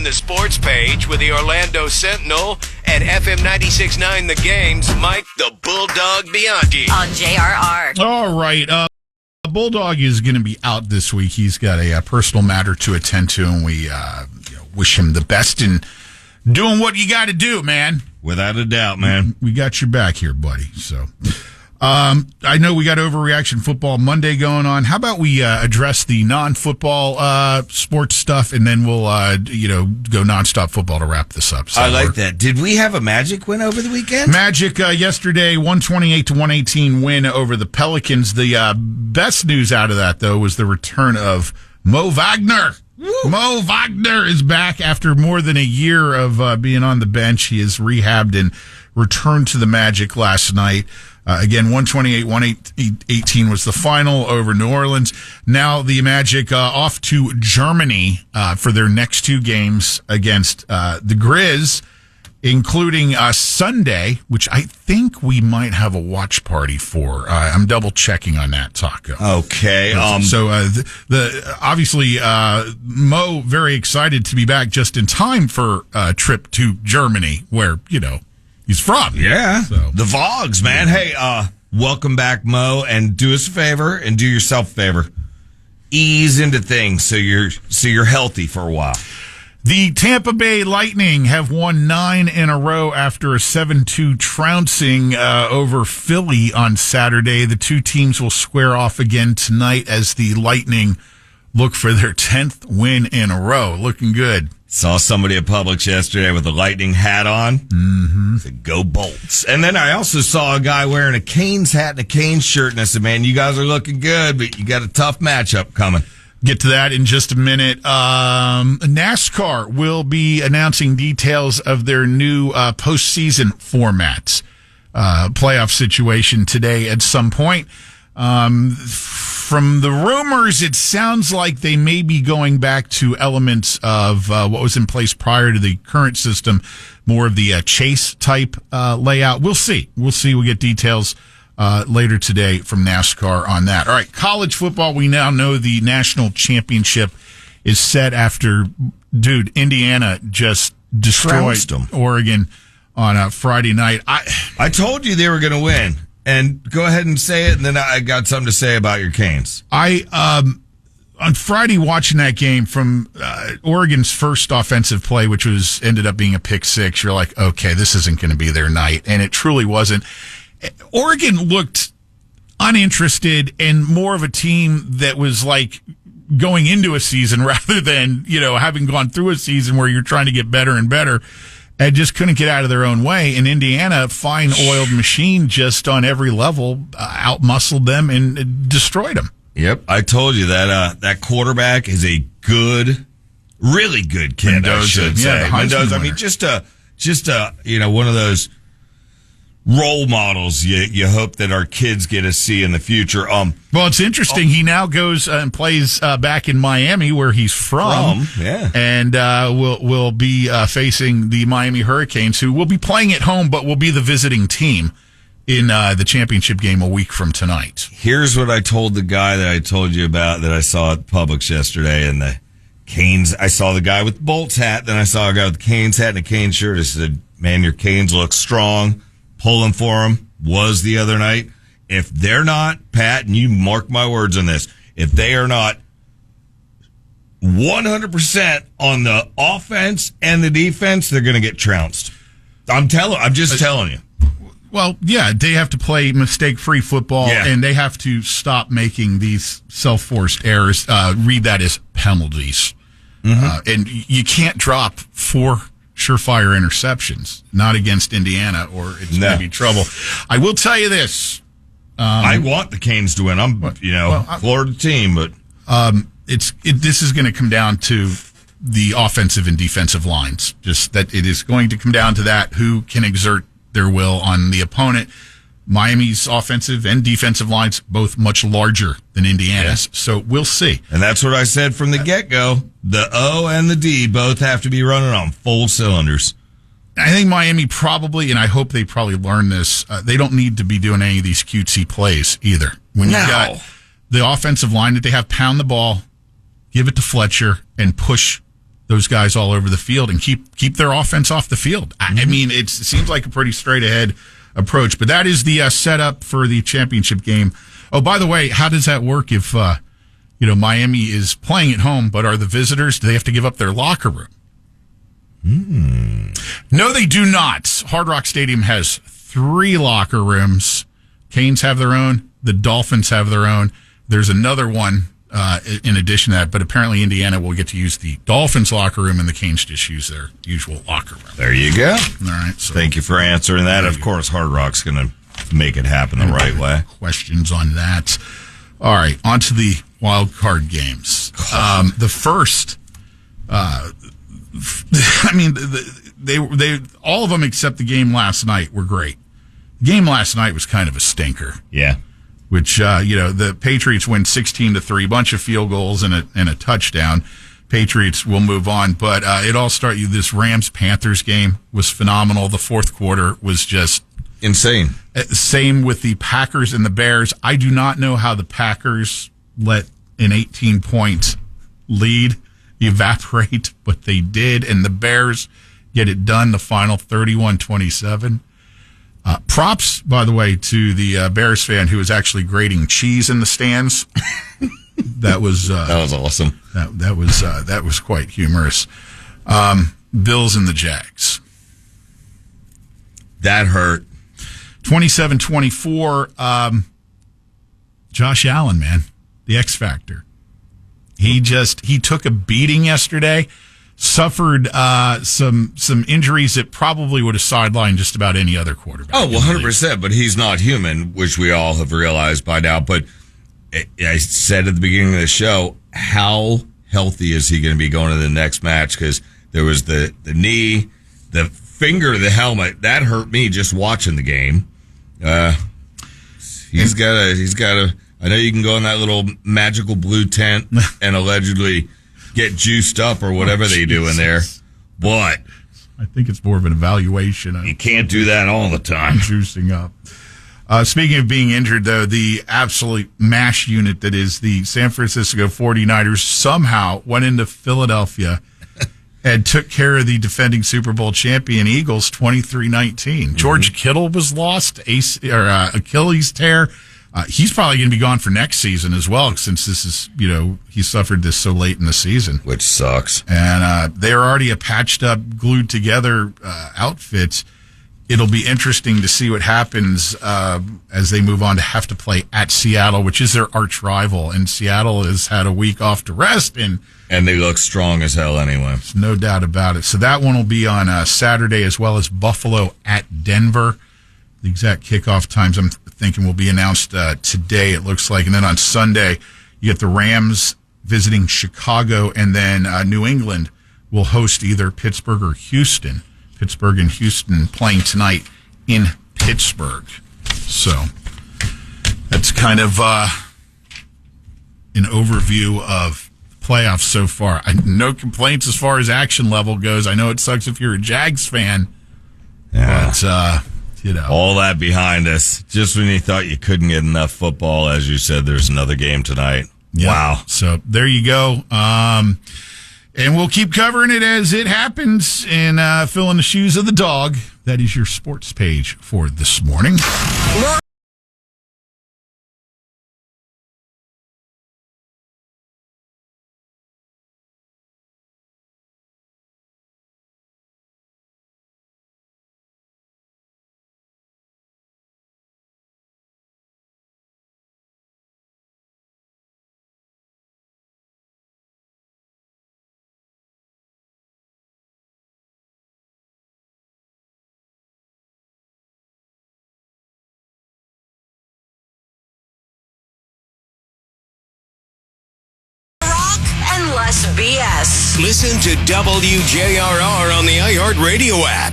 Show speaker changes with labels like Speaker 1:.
Speaker 1: the sports page with the Orlando Sentinel and FM 96.9 The Game's Mike the Bulldog Bianchi.
Speaker 2: On JRR.
Speaker 3: All right. Bulldog is going to be out this week. He's got a personal matter to attend to, and we wish him the best in doing what you got to do, man.
Speaker 4: Without a doubt, man.
Speaker 3: We got your back here, buddy. So, I know we got Overreaction Football Monday going on. How about we address the non-football sports stuff, and then we'll go nonstop football to wrap this up. So
Speaker 4: I like that. Did we have a Magic win over the weekend?
Speaker 3: Magic yesterday, 128-118 win over the Pelicans. The best news out of that, though, was the return of Mo Wagner. Woo. Mo Wagner is back after more than a year of being on the bench. He is rehabbed and returned to the Magic last night. Again, 128-118 was the final over New Orleans. Now the Magic off to Germany for their next two games against the Grizz, including Sunday, which I think we might have a watch party for. I'm double checking on that, Taco.
Speaker 4: Okay.
Speaker 3: Obviously Mo very excited to be back just in time for a trip to Germany, where he's from.
Speaker 4: Yeah.
Speaker 3: So.
Speaker 4: The Vogs, man. Yeah. Hey, welcome back, Mo, and do us a favor and do yourself a favor. Ease into things so you're healthy for a while.
Speaker 3: The Tampa Bay Lightning have won 9 in a row after a 7-2 trouncing over Philly on Saturday. The two teams will square off again tonight as the Lightning look for their 10th win in a row. Looking good.
Speaker 4: Saw somebody at Publix yesterday with a Lightning hat on.
Speaker 3: Mm-hmm.
Speaker 4: Said, go Bolts. And then I also saw a guy wearing a Canes hat and a Canes shirt, and I said, man, you guys are looking good, but you got a tough matchup coming.
Speaker 3: Get to that in just a minute. NASCAR will be announcing details of their new postseason formats, playoff situation today at some point. From the rumors, it sounds like they may be going back to elements of what was in place prior to the current system, more of the chase type layout. We'll see. We'll get details later today from NASCAR on that. All right, college football. We now know the national championship is set after, Indiana just destroyed Oregon on a Friday night.
Speaker 4: I told you they were going to win. And go ahead and say it, and then I got something to say about your Canes.
Speaker 3: On Friday, watching that game from Oregon's first offensive play, which ended up being a pick six, you're like, okay, this isn't going to be their night. And it truly wasn't. Oregon looked uninterested and more of a team that was like going into a season rather than, having gone through a season where you're trying to get better and better. And just couldn't get out of their own way. And Indiana, fine-oiled machine, just on every level, outmuscled them and destroyed them.
Speaker 4: Yep, I told you that that quarterback is a really good kid. Mendoza, I should say. Mendoza. I mean, just one of those role models you hope that our kids get to see in the future.
Speaker 3: Well, it's interesting. He now goes and plays back in Miami, where he's from, and will be facing the Miami Hurricanes, who will be playing at home, but will be the visiting team in the championship game a week from tonight.
Speaker 4: Here's what I told the guy that I told you about that I saw at Publix yesterday, and the Canes. I saw the guy with the Bolts hat, then I saw a guy with the Canes hat and a Canes shirt. I said, "Man, your Canes look strong." Pulling for them was the other night. If they're not, Pat, and you mark my words on this, if they are not 100% on the offense and the defense, they're going to get trounced. I'm just telling you.
Speaker 3: Well, yeah, they have to play mistake-free football, and they have to stop making these self-forced errors. Read that as penalties. Mm-hmm. And you can't drop 4 surefire interceptions, not against Indiana, or it's going to be trouble. I will tell you this.
Speaker 4: I want the Canes to win. I'm Florida team, but
Speaker 3: this is going to come down to the offensive and defensive lines. Just that it is going to come down to that, who can exert their will on the opponent. Miami's offensive and defensive lines, both much larger than Indiana's. Yeah. So we'll see.
Speaker 4: And that's what I said from the get-go. The O and the D both have to be running on full cylinders.
Speaker 3: I think Miami probably, and I hope they probably learn this, they don't need to be doing any of these cutesy plays either. When you've got the offensive line that they have, pound the ball, give it to Fletcher, and push those guys all over the field and keep their offense off the field. I mean, it seems like a pretty straight ahead approach, but that is the setup for the championship game. Oh, by the way, how does that work if Miami is playing at home, but are the visitors? Do they have to give up their locker room? No, they do not. Hard Rock Stadium has 3 locker rooms. Canes have their own. The Dolphins have their own. There's another one in addition to that, but apparently Indiana will get to use the Dolphins locker room and the Canes just use their usual locker room.
Speaker 4: There you go.
Speaker 3: All right. So
Speaker 4: thank you for answering that. Of course, Hard Rock's going to make it happen the right way.
Speaker 3: Questions on that. All right. On to the wild card games. The first, they all of them except the game last night were great. The game last night was kind of a stinker.
Speaker 4: Yeah.
Speaker 3: Which, the Patriots win 16-3, bunch of field goals and a touchdown. Patriots will move on, but it all started. This Rams-Panthers game was phenomenal. The fourth quarter was just
Speaker 4: insane.
Speaker 3: Same with the Packers and the Bears. I do not know how the Packers let an 18-point lead evaporate, but they did, and the Bears get it done, the final 31-27. Props, by the way, to the Bears fan who was actually grating cheese in the stands. That was
Speaker 4: awesome.
Speaker 3: That was quite humorous. Bills and the Jags.
Speaker 4: That hurt.
Speaker 3: 27-24. Josh Allen, man, the X Factor. He took a beating yesterday. Suffered some injuries that probably would have sidelined just about any other quarterback.
Speaker 4: Oh, 100%, but he's not human, which we all have realized by now. But I said at the beginning of the show, how healthy is he going to be going to the next match? Because there was the knee, the finger to the helmet. That hurt me just watching the game. He's got a, I know you can go in that little magical blue tent and allegedly get juiced up or whatever they do in there. But
Speaker 3: I think it's more of an evaluation.
Speaker 4: You can't do that all the time.
Speaker 3: Juicing up. Speaking of being injured, though, the absolute mash unit that is the San Francisco 49ers somehow went into Philadelphia and took care of the defending Super Bowl champion Eagles 23-19. George Kittle was lost, Achilles tear. He's probably going to be gone for next season as well, since this is, he suffered this so late in the season.
Speaker 4: Which sucks.
Speaker 3: And they're already a patched up, glued together outfit. It'll be interesting to see what happens as they move on to have to play at Seattle, which is their arch rival. And Seattle has had a week off to rest. And
Speaker 4: they look strong as hell anyway.
Speaker 3: There's no doubt about it. So that one will be on Saturday, as well as Buffalo at Denver. The exact kickoff times I'm thinking will be announced today, it looks like. And then on Sunday, you get the Rams visiting Chicago, and then New England will host either Pittsburgh or Houston. Pittsburgh and Houston playing tonight in Pittsburgh. So that's kind of an overview of playoffs so far. No complaints as far as action level goes. I know it sucks if you're a Jags fan, but
Speaker 4: all that behind us. Just when you thought you couldn't get enough football, as you said, there's another game tonight.
Speaker 3: Yeah.
Speaker 4: Wow.
Speaker 3: So there you go. And we'll keep covering it as it happens and fill in the shoes of the dog. That is your sports page for this morning.
Speaker 2: Less BS.
Speaker 1: Listen to WJRR on the iHeartRadio app.